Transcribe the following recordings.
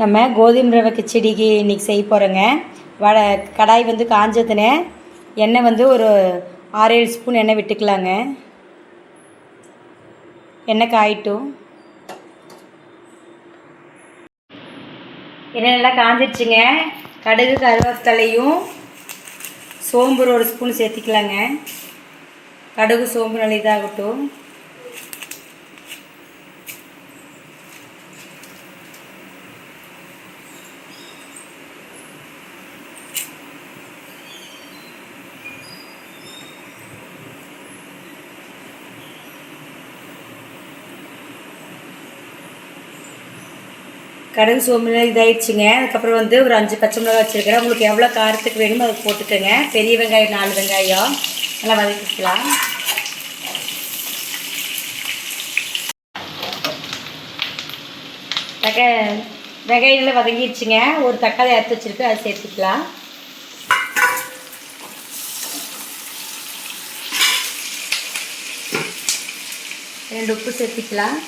நம்ம கோதுமை ரவை கிச்சடிக்கு இன்றைக்கி செய்ய போகிறோங்க. கடாய் வந்து காஞ்சதுன்னு எண்ணெய் வந்து ஒரு 6-7 ஸ்பூன் எண்ணெய் விட்டுக்கலாங்க. எண்ணெய் காயிட்டும். எண்ணெய் நல்லா காஞ்சிடுச்சுங்க. கடுகு கருவேப்பிலையும் சோம்பு ஒரு ஸ்பூன் சேர்த்திக்கலாங்க. கடுகு சோம்பு நல்லா இதாகட்டும். கடுகு சோம்பு இதாகிடுச்சுங்க. அதுக்கப்புறம் வந்து ஒரு 5 பச்சை மிளகாய் வச்சுருக்கிறேன். உங்களுக்கு எவ்வளோ காரத்துக்கு வேணுமோ அதை போட்டுக்கோங்க. பெரிய வெங்காயம் 4 வெங்காயம் நல்லா வதக்கிக்கலாம். வெங்காயம் நல்லா வதங்கிடுச்சுங்க. ஒரு தக்காளி அறுத்து வச்சுருக்கு, அதை சேர்த்துக்கலாம். ரெண்டு உப்பு சேர்த்துக்கலாம்.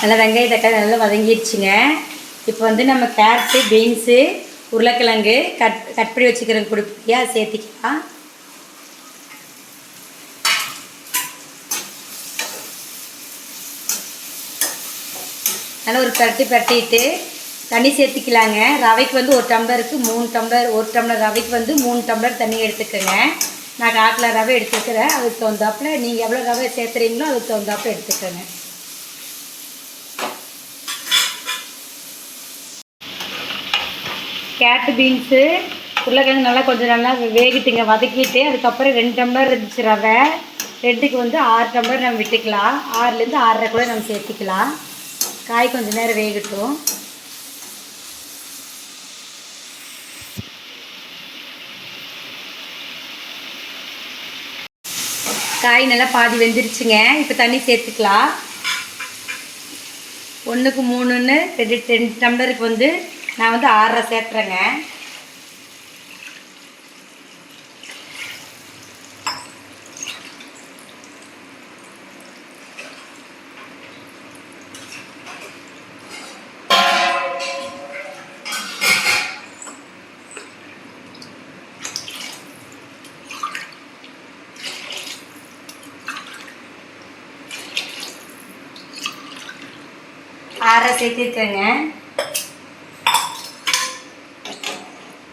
நல்லா வெங்காயம் தக்காளி நல்லா வதங்கிடுச்சுங்க. இப்போ வந்து நம்ம கேரட்டு பீன்ஸு உருளைக்கிழங்கு கட் பண்ணி வச்சுக்கிறதுக்கு கொடுப்பியா சேர்த்திக்கலாம். நல்லா ஒரு பரட்டிட்டு தண்ணி சேர்த்திக்கலாங்க. ரவைக்கு வந்து 1 டம்ளருக்கு 3 டம்ளர், 1 டம்ளர் ரவைக்கு வந்து 3 டம்ளர் தண்ணி எடுத்துக்கோங்க. நான் 1/4 கிலோ ரவை எடுத்துக்கிறேன். அதுக்கு தகுந்தாப்பில் நீங்கள் எவ்வளோ ரவை சேர்த்துறீங்களோ அதுக்கு தகுந்தாப்பில் எடுத்துக்கோங்க. கேரட்டு பீன்ஸு உருளைக்கிழங்கு நல்லா கொஞ்சம் நல்லா வேகிட்டுங்க, வதக்கிட்டு அதுக்கப்புறம் 2 டம்ளர் இருந்துச்சு ரவை, 2க்கு வந்து 6 டம்ளர் நம்ம விட்டுக்கலாம். 6லேருந்து 6.5 கூட நம்ம சேர்த்திக்கலாம். காய் கொஞ்சம் நேரம் வேகட்டும். காய் நல்லா பாதி வெந்துருச்சுங்க. இப்போ தண்ணி சேர்த்துக்கலாம். 1க்கு 3ன்னு 2 டம்ளருக்கு வந்து நான் வந்து 6.5 சேர்த்துறேங்க. சேர்த்துருக்கேங்க.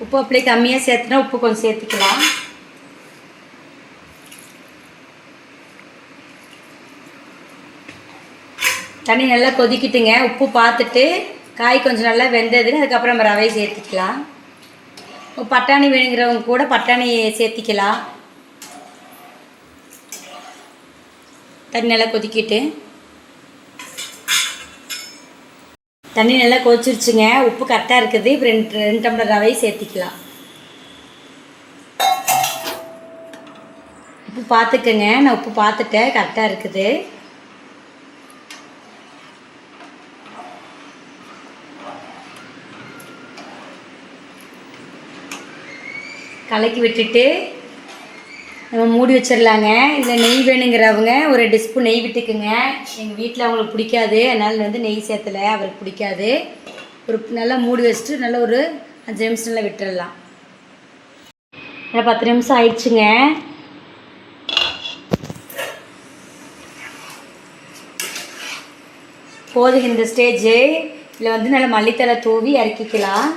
உப்பு அப்படியே கம்மியாக சேர்த்துனா உப்பு கொஞ்சம் சேர்த்துக்கலாம். தண்ணி நல்லா கொதிக்கிட்டுங்க. உப்பு பார்த்துட்டு காய் கொஞ்சம் நல்லா வெந்ததுன்னு அதுக்கப்புறம் நம்ம ரவையை சேர்த்துக்கலாம். பட்டாணி வேணுங்கிறவங்க கூட பட்டாணி சேர்த்திக்கலாம். தண்ணி நல்லா கொதிக்கிட்டு தண்ணி நல்லா கொதிச்சிருச்சுங்க. உப்பு கரெக்டாக இருக்குது. இப்போ 2 டம்ளர் ரவையை சேர்த்திக்கலாம். உப்பு பார்த்துக்கங்க. நான் உப்பு பார்த்துட்டேன், கரெக்டாக இருக்குது. கலக்கி விட்டுட்டு நம்ம மூடி வச்சிடலாங்க. இதில் நெய் வேணுங்கிறவங்க ஒரு 2 ஸ்பூன் நெய் விட்டுக்குங்க. எங்கள் வீட்டில் அவங்களுக்கு பிடிக்காது, அதனால் வந்து நெய் சேர்த்தலை, அவருக்கு பிடிக்காது. ஒரு நல்லா மூடி வச்சுட்டு நல்லா ஒரு 5 நிமிஷம் நல்லா விட்டுடலாம். நல்லா 10 நிமிஷம் ஆயிடுச்சுங்க. போதும் இந்த ஸ்டேஜு. இதில் வந்து நல்லா மல்லித்தலை தூவி இறக்கிக்கலாம்.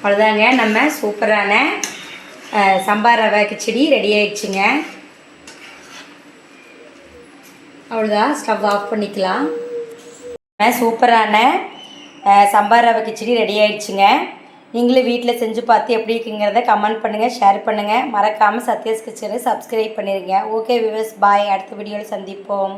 அவ்வளோதாங்க, நம்ம சூப்பரான சம்பார் ரவை கிச்சடி ரெடி ஆயிடுச்சுங்க. அவ்வளோதான், ஸ்டவ் ஆஃப் பண்ணிக்கலாம். சூப்பரான சம்பார் ரவை கிச்சடி ரெடி ஆயிடுச்சுங்க. நீங்களும் வீட்டில் செஞ்சு பார்த்து எப்படி இருக்குங்கிறத கமெண்ட் பண்ணுங்கள், ஷேர் பண்ணுங்கள். மறக்காமல் சத்யாஸ் கிச்சனை சப்ஸ்கிரைப் பண்ணிடுங்க. ஓகே வியூவர்ஸ், பாய். அடுத்த வீடியோவில் சந்திப்போம்.